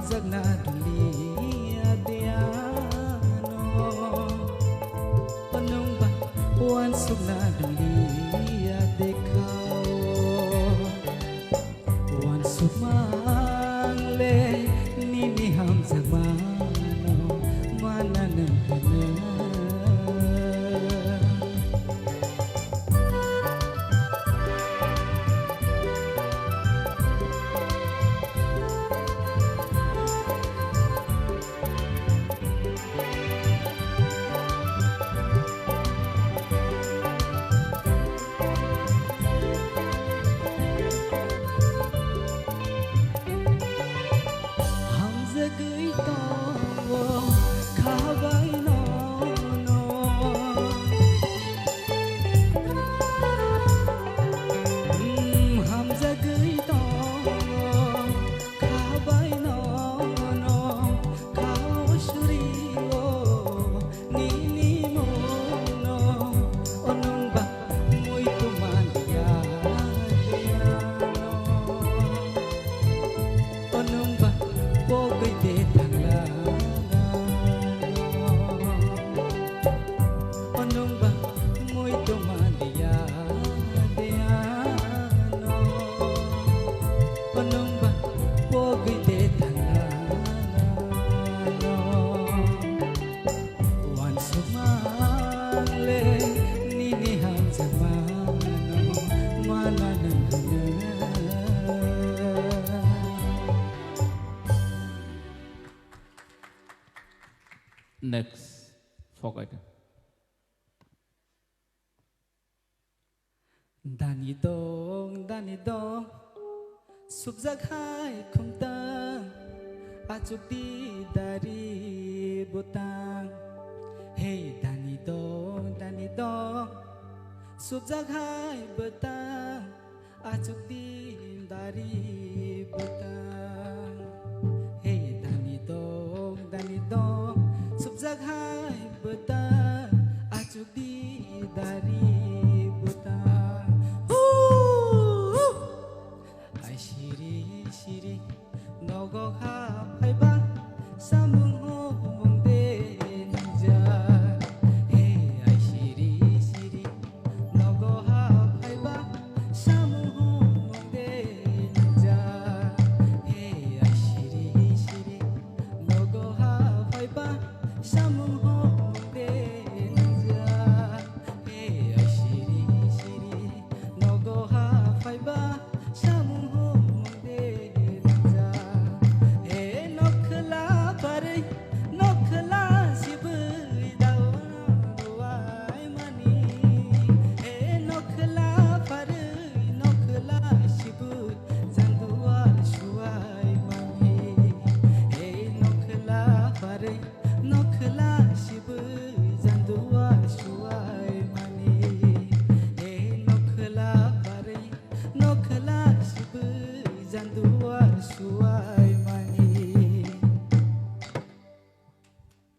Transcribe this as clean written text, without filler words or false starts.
giấc na dunia piano panung ba wan suk na dunia dekao wan suk mang le ni ham giấc mano mana nang hana Next, forget. Dani dong, sub zaghai khum tang, achuk di dari butang. Hey dani dong, sub zaghai butang, achuk di dari butang. Hey dani dong, sub zaghai butang, achuk di dari butang. Ai shiri nogo ha hai ba samung